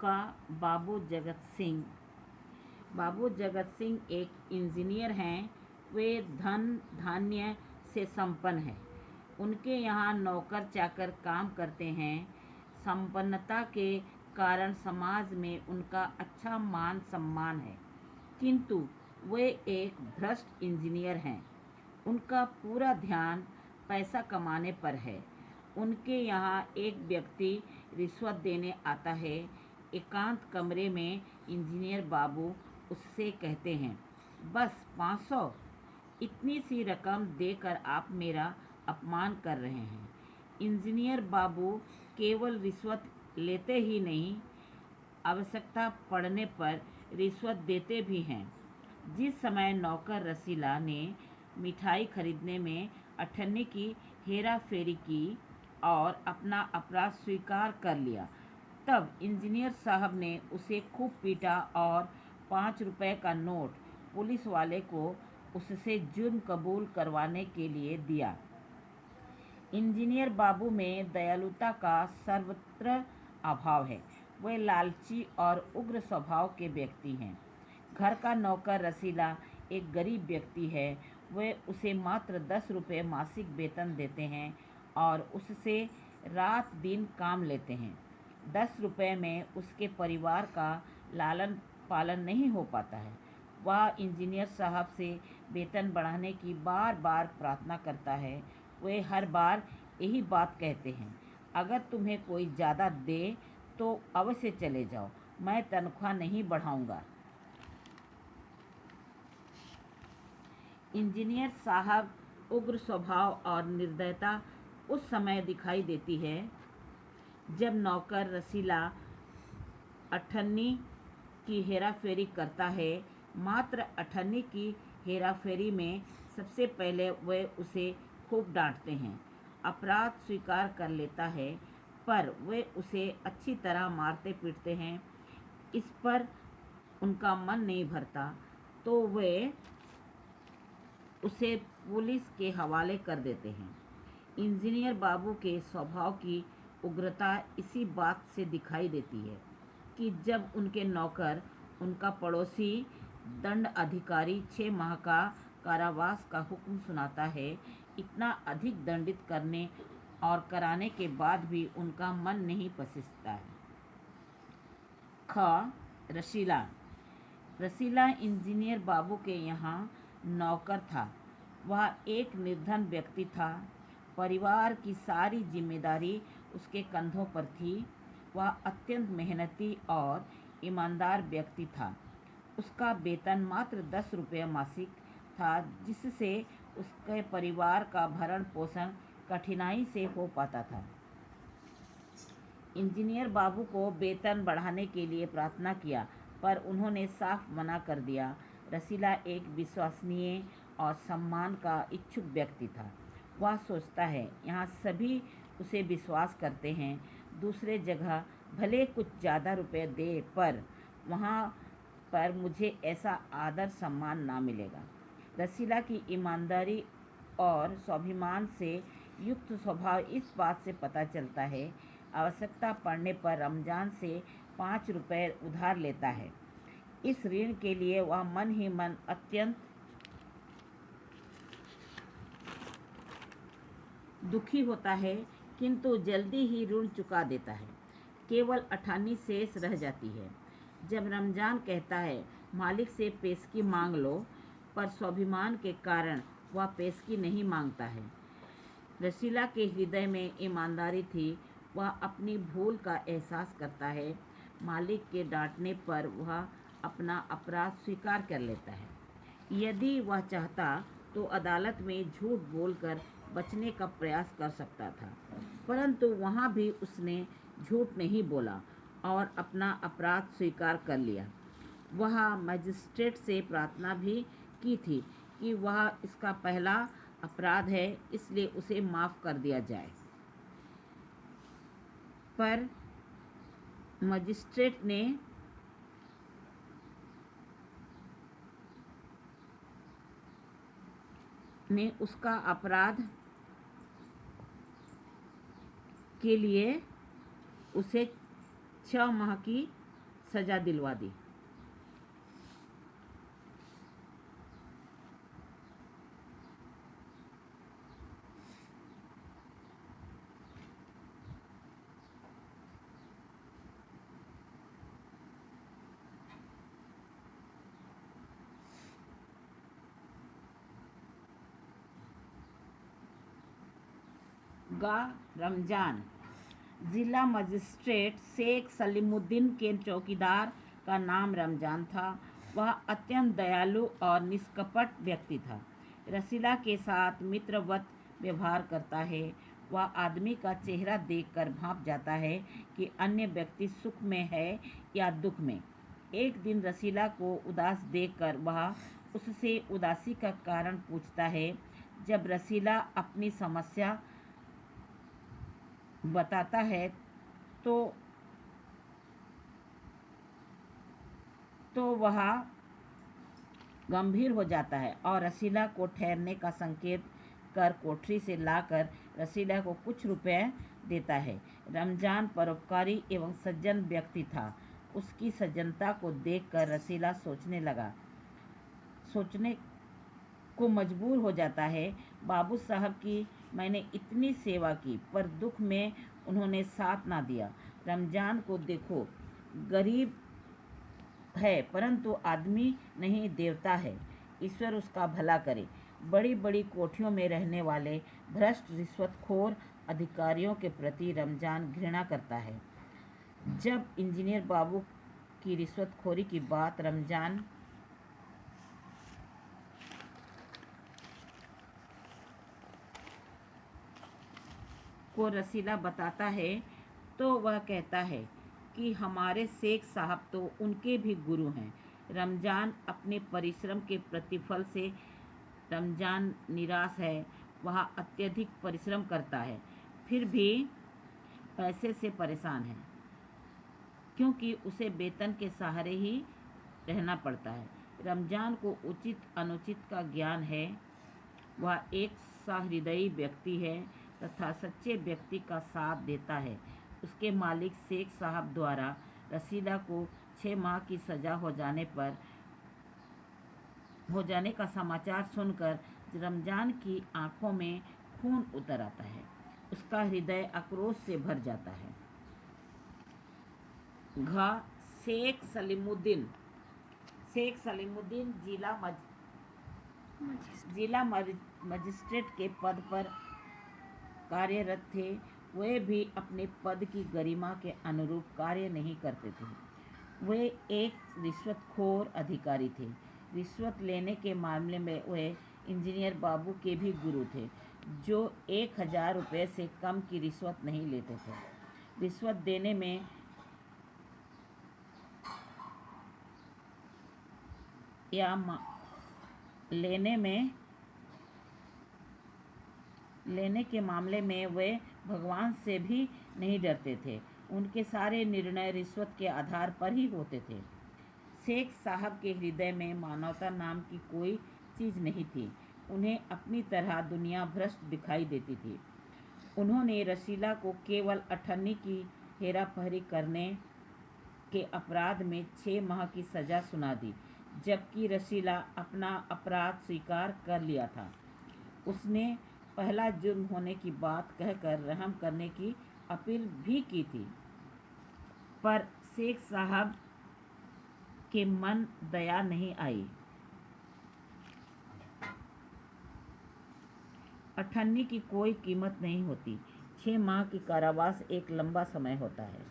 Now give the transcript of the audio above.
उसका बाबू जगत सिंह। बाबू जगत सिंह एक इंजीनियर हैं। वे धन धान्य से संपन्न हैं। उनके यहाँ नौकर चाकर काम करते हैं। संपन्नता के कारण समाज में उनका अच्छा मान सम्मान है, किंतु वे एक भ्रष्ट इंजीनियर हैं। उनका पूरा ध्यान पैसा कमाने पर है। उनके यहाँ एक व्यक्ति रिश्वत देने आता है। एकांत कमरे में इंजीनियर बाबू उससे कहते हैं, बस 500, इतनी सी रकम देकर आप मेरा अपमान कर रहे हैं। इंजीनियर बाबू केवल रिश्वत लेते ही नहीं, आवश्यकता पड़ने पर रिश्वत देते भी हैं। जिस समय नौकर रसीला ने मिठाई खरीदने में अठन्नी की हेरा फेरी की और अपना अपराध स्वीकार कर लिया, तब इंजीनियर साहब ने उसे खूब पीटा और 5 रुपए का नोट पुलिस वाले को उससे जुर्म कबूल करवाने के लिए दिया। इंजीनियर बाबू में दयालुता का सर्वत्र अभाव है। वे लालची और उग्र स्वभाव के व्यक्ति हैं। घर का नौकर रसीला एक गरीब व्यक्ति है। वे उसे मात्र 10 रुपये मासिक वेतन देते हैं और उससे रात दिन काम लेते हैं। 10 रुपये में उसके परिवार का लालन पालन नहीं हो पाता है। वह इंजीनियर साहब से वेतन बढ़ाने की बार बार प्रार्थना करता है। वे हर बार यही बात कहते हैं, अगर तुम्हें कोई ज़्यादा दे तो अवश्य चले जाओ, मैं तनख्वाह नहीं बढ़ाऊंगा। इंजीनियर साहब उग्र स्वभाव और निर्दयता उस समय दिखाई देती है जब नौकर रसीला अठन्नी की हेराफेरी करता है। मात्र अठन्नी की हेराफेरी में सबसे पहले वे उसे खूब डांटते हैं। अपराध स्वीकार कर लेता है, पर वे उसे अच्छी तरह मारते पीटते हैं। इस पर उनका मन नहीं भरता तो वे उसे पुलिस के हवाले कर देते हैं। इंजीनियर बाबू के स्वभाव की उग्रता इसी बात से दिखाई देती है कि जब उनके नौकर, उनका पड़ोसी दंड अधिकारी 6 माह का कारावास का हुक्म सुनाता है, इतना अधिक दंडित करने और कराने के बाद भी उनका मन नहीं पसीजता है। रसीला रसीला इंजीनियर बाबू के यहाँ नौकर था। वह एक निर्धन व्यक्ति था। परिवार की सारी जिम्मेदारी उसके कंधों पर थी। वह अत्यंत मेहनती और ईमानदार व्यक्ति था। उसका वेतन मात्र 10 रुपये मासिक था, जिससे उसके परिवार का भरण पोषण कठिनाई से हो पाता था। इंजीनियर बाबू को वेतन बढ़ाने के लिए प्रार्थना किया, पर उन्होंने साफ मना कर दिया। रसीला एक विश्वसनीय और सम्मान का इच्छुक व्यक्ति था। वह सोचता है, यहाँ सभी उसे विश्वास करते हैं, दूसरे जगह भले कुछ ज़्यादा रुपए दे, पर वहाँ पर मुझे ऐसा आदर सम्मान ना मिलेगा। रसीला की ईमानदारी और स्वाभिमान से युक्त स्वभाव इस बात से पता चलता है। आवश्यकता पड़ने पर रमजान से 5 रुपए उधार लेता है। इस ऋण के लिए वह मन ही मन अत्यंत दुखी होता है, किंतु जल्दी ही ऋण चुका देता है। केवल अठानी शेष रह जाती है। जब रमजान कहता है, मालिक से पेशगी मांग लो, पर स्वाभिमान के कारण वह पेशगी नहीं मांगता है। रसीला के हृदय में ईमानदारी थी। वह अपनी भूल का एहसास करता है। मालिक के डांटने पर वह अपना अपराध स्वीकार कर लेता है। यदि वह चाहता तो अदालत में झूठ बोलकर बचने का प्रयास कर सकता था, परंतु वहाँ भी उसने झूठ नहीं बोला और अपना अपराध स्वीकार कर लिया। वह मजिस्ट्रेट से प्रार्थना भी की थी कि वह इसका पहला अपराध है, इसलिए उसे माफ़ कर दिया जाए, पर मजिस्ट्रेट ने उसका अपराध के लिए उसे 6 माह की सजा दिलवा दी। गा रमजान। जिला मजिस्ट्रेट शेख सलीमुद्दीन के चौकीदार का नाम रमजान था। वह अत्यंत दयालु और निष्कपट व्यक्ति था। रसीला के साथ मित्रवत व्यवहार करता है। वह आदमी का चेहरा देखकर भांप जाता है कि अन्य व्यक्ति सुख में है या दुख में। एक दिन रसीला को उदास देखकर वह उससे उदासी का कारण पूछता है। जब रसीला अपनी समस्या बताता है तो वह गंभीर हो जाता है और रसीला को ठहरने का संकेत कर कोठरी से लाकर रसीला को कुछ रुपए देता है। रमजान परोपकारी एवं सज्जन व्यक्ति था। उसकी सज्जनता को देखकर रसीला सोचने को मजबूर हो जाता है। बाबू साहब की मैंने इतनी सेवा की पर दुख में उन्होंने साथ ना दिया। रमजान को देखो, गरीब है परंतु आदमी नहीं देवता है। ईश्वर उसका भला करे। बड़ी बड़ी कोठियों में रहने वाले भ्रष्ट रिश्वतखोर अधिकारियों के प्रति रमजान घृणा करता है। जब इंजीनियर बाबू की रिश्वतखोरी की बात रमजान को रसीला बताता है तो वह कहता है कि हमारे शेख साहब तो उनके भी गुरु हैं। रमजान अपने परिश्रम के प्रतिफल से रमजान निराश है। वह अत्यधिक परिश्रम करता है फिर भी पैसे से परेशान है क्योंकि उसे वेतन के सहारे ही रहना पड़ता है। रमजान को उचित अनुचित का ज्ञान है। वह एक सहृदयी व्यक्ति है तथा सच्चे व्यक्ति का साथ देता है। उसके मालिक शेख साहब द्वारा रसीला को 6 माह की सज़ा हो जाने का समाचार सुनकर रमजान की आंखों में खून उतर आता है। उसका हृदय आक्रोश से भर जाता है। शेख सलीमुद्दीन जिला मजिस्ट्रेट के पद पर कार्यरत थे। वे भी अपने पद की गरिमा के अनुरूप कार्य नहीं करते थे। वे एक रिश्वतखोर अधिकारी थे। रिश्वत लेने के मामले में वे इंजीनियर बाबू के भी गुरु थे, जो 1000 रुपये से कम की रिश्वत नहीं लेते थे। रिश्वत देने में या लेने के मामले में वे भगवान से भी नहीं डरते थे। उनके सारे निर्णय रिश्वत के आधार पर ही होते थे। शेख साहब के हृदय में मानवता नाम की कोई चीज़ नहीं थी। उन्हें अपनी तरह दुनिया भ्रष्ट दिखाई देती थी। उन्होंने रसीला को केवल अठन्नी की हेराफेरी करने के अपराध में 6 माह की सज़ा सुना दी, जबकि रसीला अपना अपराध स्वीकार कर लिया था। उसने पहला जुर्म होने की बात कहकर रहम करने की अपील भी की थी, पर शेख साहब के मन दया नहीं आई। अठन्नी की कोई कीमत नहीं होती। 6 माह की कारावास एक लंबा समय होता है।